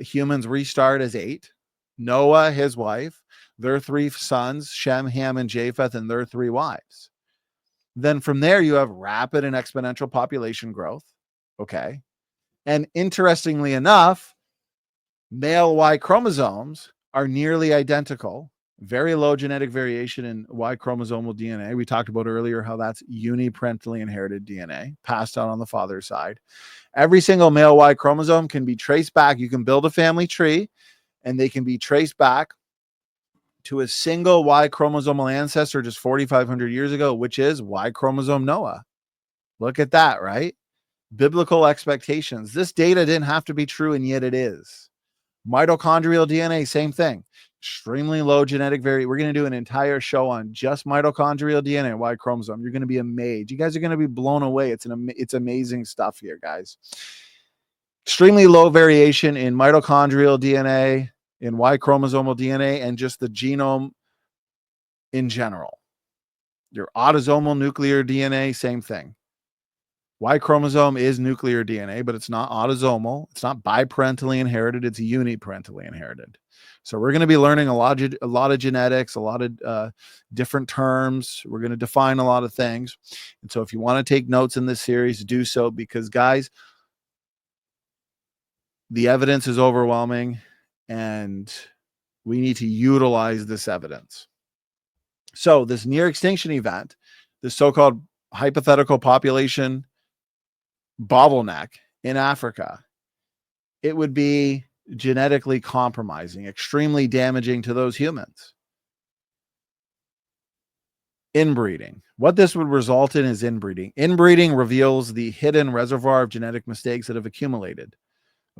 Speaker 1: humans restart as 8. Noah, his wife, their 3 sons, Shem, Ham, and Japheth, and their 3 wives. Then from there, you have rapid and exponential population growth. Okay. And interestingly enough, male Y chromosomes are nearly identical. Very low genetic variation in Y chromosomal DNA. We talked about earlier how that's uniparentally inherited DNA passed on the father's side. Every single male Y chromosome can be traced back. You can build a family tree, and they can be traced back to a single Y chromosomal ancestor just 4,500 years ago, which is Y chromosome Noah. Look at that, right? Biblical expectations. This data didn't have to be true, and yet it is. Mitochondrial DNA, same thing. Extremely low genetic variation. We're going to do an entire show on just mitochondrial DNA, Y chromosome. You're going to be amazed. You guys are going to be blown away. It's amazing stuff here, guys. Extremely low variation in mitochondrial DNA, in Y chromosomal DNA, and just the genome in general. Your autosomal nuclear DNA, same thing. Y chromosome is nuclear DNA, but it's not autosomal. It's not biparentally inherited. It's uniparentally inherited. So we're going to be learning a lot of genetics, a lot of different terms. We're going to define a lot of things. And so if you want to take notes in this series, do so, because, guys, the evidence is overwhelming and we need to utilize this evidence. So this near extinction event, this so-called hypothetical population bottleneck in Africa, it would be genetically compromising, extremely damaging to those humans. Inbreeding. What this would result in is inbreeding. Inbreeding reveals the hidden reservoir of genetic mistakes that have accumulated.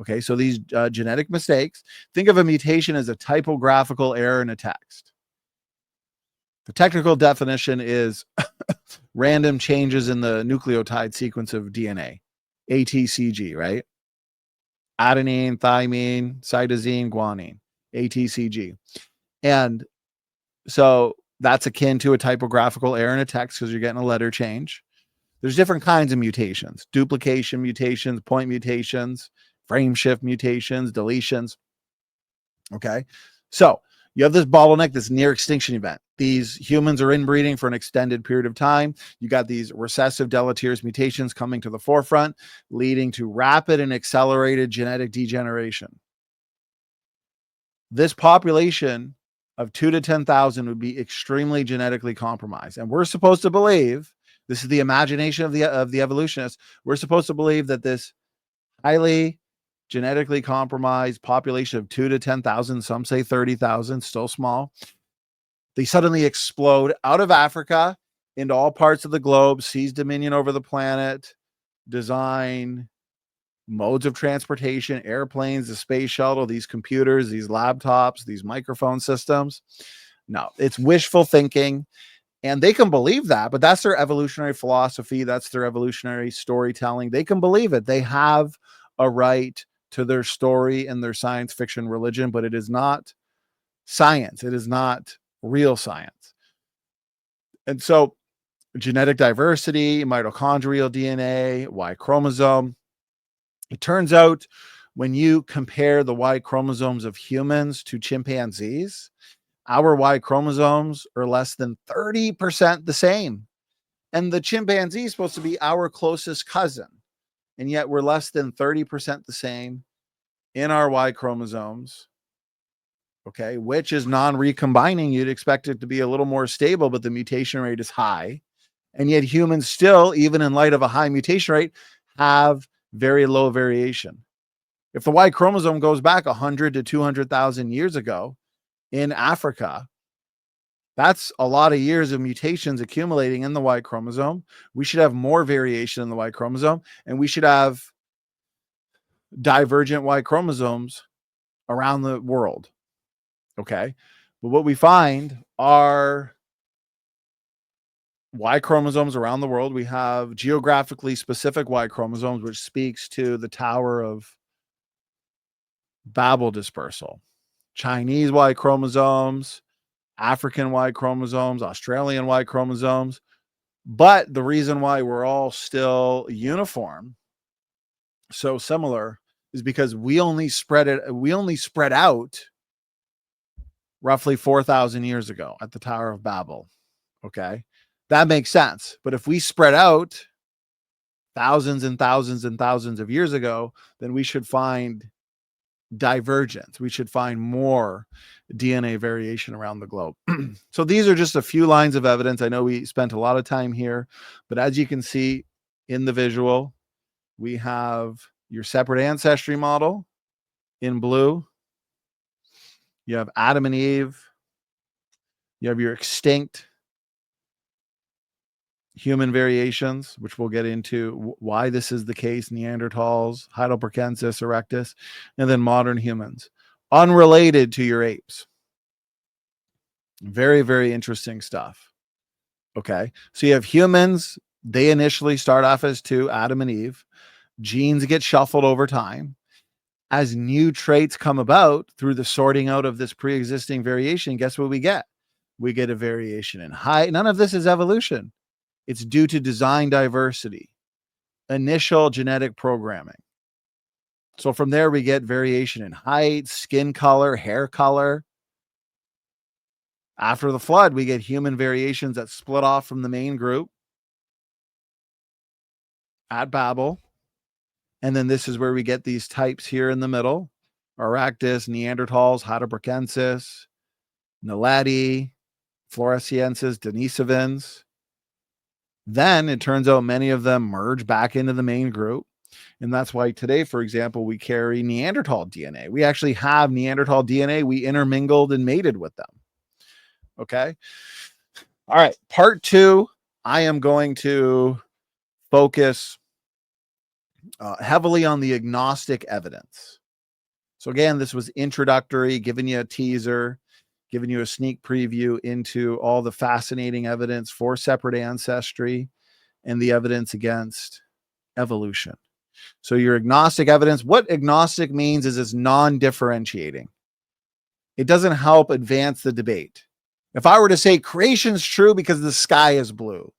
Speaker 1: Okay, so these genetic mistakes, think of a mutation as a typographical error in a text. The technical definition is random changes in the nucleotide sequence of DNA. ATCG, right? Adenine, thymine, cytosine, guanine, ATCG. And so that's akin to a typographical error in a text because you're getting a letter change. There's different kinds of mutations: duplication mutations, point mutations, frame shift mutations, deletions. Okay. So you have this bottleneck, this near extinction event. These humans are inbreeding for an extended period of time. You got these recessive deleterious mutations coming to the forefront, leading to rapid and accelerated genetic degeneration. This population of 2 to 10,000 would be extremely genetically compromised. And we're supposed to believe, this is the imagination of the evolutionists, we're supposed to believe that this highly genetically compromised population of 2 to 10,000, some say 30,000, still small, they suddenly explode out of Africa into all parts of the globe, seize dominion over the planet, design modes of transportation, airplanes, the space shuttle, these computers, these laptops, these microphone systems. No, it's wishful thinking. And they can believe that, but that's their evolutionary philosophy. That's their evolutionary storytelling. They can believe it. They have a right to their story and their science fiction religion, but it is not science. It is not real science. And so genetic diversity, mitochondrial DNA, Y chromosome. It turns out when you compare the Y chromosomes of humans to chimpanzees, our Y chromosomes are less than 30% the same. And the chimpanzee is supposed to be our closest cousin. And yet we're less than 30% the same in our Y chromosomes. Okay, which is non-recombining. You'd expect it to be a little more stable, but the mutation rate is high. And yet humans still, even in light of a high mutation rate, have very low variation. If the Y chromosome goes back 100 to 200,000 years ago in Africa, that's a lot of years of mutations accumulating in the Y chromosome. We should have more variation in the Y chromosome, and we should have divergent Y chromosomes around the world. Okay. But what we find are Y chromosomes around the world. We have geographically specific Y chromosomes, which speaks to the Tower of Babel dispersal. Chinese Y chromosomes, African Y chromosomes, Australian Y chromosomes. But the reason why we're all still uniform, so similar, is because we only spread out roughly 4,000 years ago at the Tower of Babel. Okay. That makes sense. But if we spread out thousands and thousands and thousands of years ago, then we should find divergence. We should find more DNA variation around the globe. So these are just a few lines of evidence. I know we spent a lot of time here, but as you can see in the visual, we have your separate ancestry model in blue. You have Adam and Eve. You have your extinct human variations, which we'll get into why this is the case, Neanderthals, Heidelbergensis erectus, and then modern humans, unrelated to your apes. Very, very interesting stuff. Okay, so you have humans. They initially start off as two, Adam and Eve. Genes get shuffled over time. As new traits come about through the sorting out of this pre-existing variation, guess what we get? We get a variation in height. None of this is evolution. It's due to design diversity, initial genetic programming. So from there, we get variation in height, skin color, hair color. After the flood, we get human variations that split off from the main group at Babel. And then this is where we get these types here in the middle: Erectus, Neanderthals, Heidelbergensis, Naledi, Floresiensis, Denisovans. Then it turns out many of them merge back into the main group. And that's why today, for example, we carry Neanderthal DNA. We actually have Neanderthal DNA. We intermingled and mated with them. Okay. All right. Part 2, I am going to focus heavily on the agnostic evidence. So again, this was introductory, giving you a teaser, giving you a sneak preview into all the fascinating evidence for separate ancestry and the evidence against evolution. So your agnostic evidence, what agnostic means is it's non-differentiating. It doesn't help advance the debate. If I were to say creation's true because the sky is blue,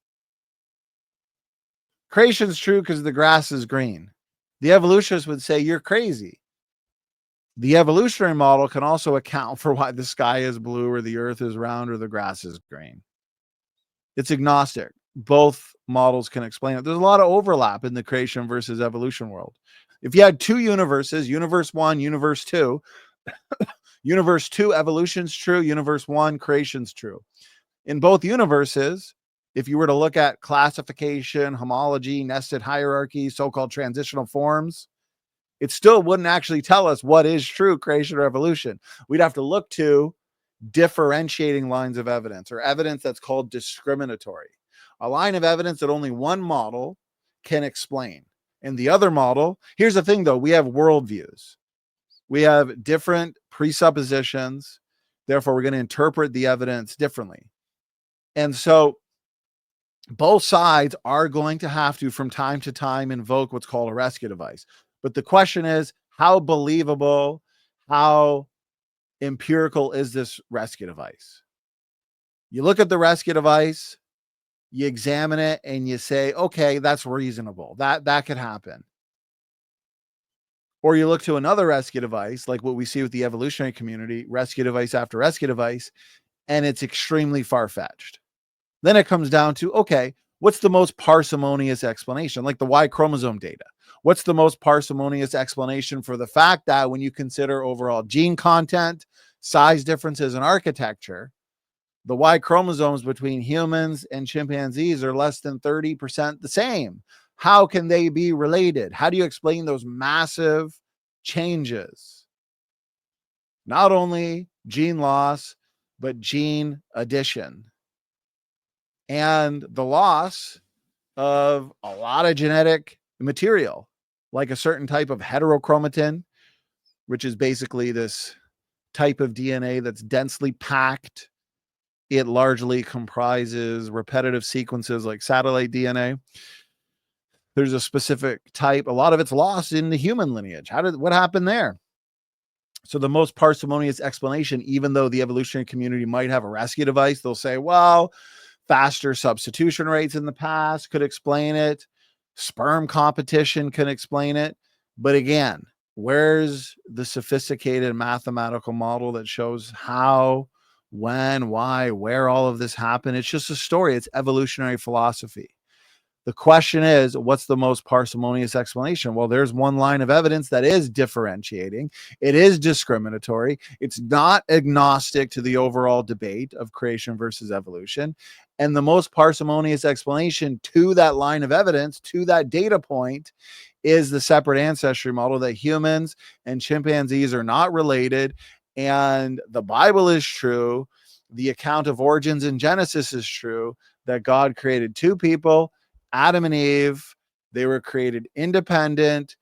Speaker 1: creation's true because the grass is green, the evolutionists would say you're crazy. The evolutionary model can also account for why the sky is blue or the earth is round or the grass is green. It's agnostic. Both models can explain it. There's a lot of overlap in the creation versus evolution world. If you had two universes, universe 1, universe 2, universe 2, evolution's true, universe 1, creation's true. In both universes, if you were to look at classification, homology, nested hierarchy, so-called transitional forms, it still wouldn't actually tell us what is true, creation or evolution. We'd have to look to differentiating lines of evidence, or evidence that's called discriminatory. A line of evidence that only one model can explain. And the other model, here's the thing though, we have worldviews. We have different presuppositions. Therefore, we're going to interpret the evidence differently. And so both sides are going to have to, from time to time, invoke what's called a rescue device. But the question is, how believable, how empirical is this rescue device? You look at the rescue device, you examine it, and you say, okay, that's reasonable. That could happen. Or you look to another rescue device, like what we see with the evolutionary community, rescue device after rescue device, and it's extremely far-fetched. Then it comes down to, okay, what's the most parsimonious explanation? Like the Y chromosome data. What's the most parsimonious explanation for the fact that when you consider overall gene content, size differences, and architecture, the Y chromosomes between humans and chimpanzees are less than 30% the same? How can they be related? How do you explain those massive changes? Not only gene loss, but gene addition. And the loss of a lot of genetic material, like a certain type of heterochromatin, which is basically this type of DNA that's densely packed it largely comprises repetitive sequences like satellite DNA. There's a specific type. A lot of it's lost in the human lineage. What happened there? So the most parsimonious explanation, even though the evolutionary community might have a rescue device, they'll say, well, faster substitution rates in the past could explain it. Sperm competition can explain it. But again, where's the sophisticated mathematical model that shows how, when, why, where all of this happened? It's just a story. It's evolutionary philosophy. The question is, what's the most parsimonious explanation? Well, there's one line of evidence that is differentiating. It is discriminatory. It's not agnostic to the overall debate of creation versus evolution. And the most parsimonious explanation to that line of evidence, to that data point, is the separate ancestry model that humans and chimpanzees are not related. And the Bible is true. The account of origins in Genesis is true, that God created two people, Adam and Eve. They were created independent,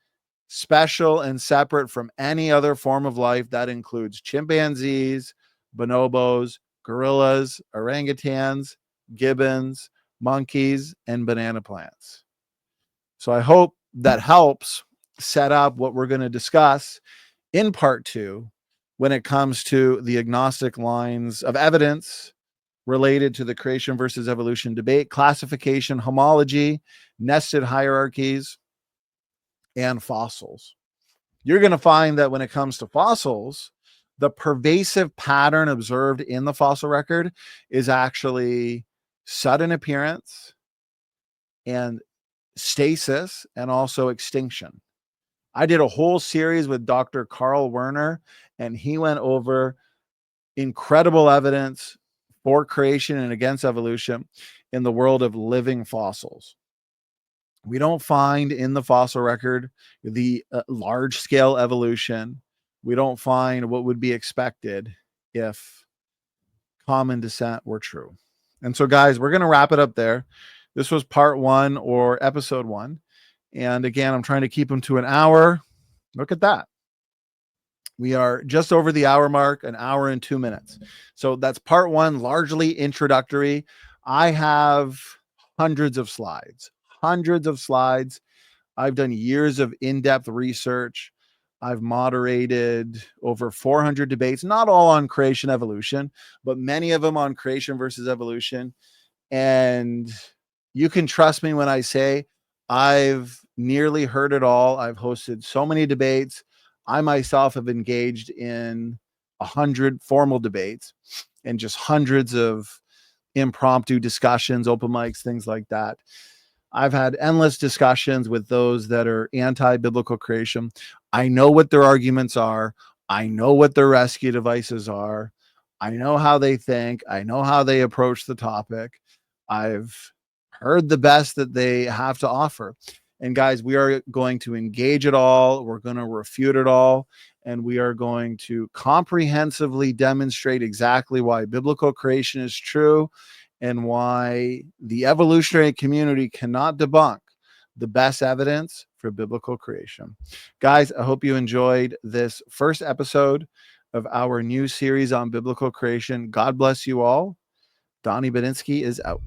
Speaker 1: special, and separate from any other form of life. That includes chimpanzees, bonobos, gorillas, orangutans, gibbons, monkeys, and banana plants. So I hope that helps set up what we're going to discuss in part 2 when it comes to the agnostic lines of evidence related to the creation versus evolution debate, classification, homology, nested hierarchies, and fossils. You're going to find that when it comes to fossils, the pervasive pattern observed in the fossil record is actually sudden appearance and stasis and also extinction. I did a whole series with Dr. Carl Werner, and he went over incredible evidence for creation and against evolution in the world of living fossils. We don't find in the fossil record the large scale evolution. We don't find what would be expected if common descent were true. And so, guys, we're going to wrap it up there. This was part 1 or episode 1. And again, I'm trying to keep them to an hour. Look at that. We are just over the hour mark, an hour and 2 minutes. So that's part 1, largely introductory. I have hundreds of slides. I've done years of in-depth research. I've moderated over 400 debates, not all on creation evolution, but many of them on creation versus evolution. And you can trust me when I say I've nearly heard it all. I've hosted so many debates. I myself have engaged in 100 formal debates and just hundreds of impromptu discussions, open mics, things like that. I've had endless discussions with those that are anti-biblical creation. I know what their arguments are. I know what their rescue devices are. I know how they think. I know how they approach the topic. I've heard the best that they have to offer. And guys, we are going to engage it all. We're going to refute it all. And we are going to comprehensively demonstrate exactly why biblical creation is true and why the evolutionary community cannot debunk the best evidence for biblical creation. Guys, I hope you enjoyed this first episode of our new series on biblical creation. God bless you all. Donny Budinsky is out.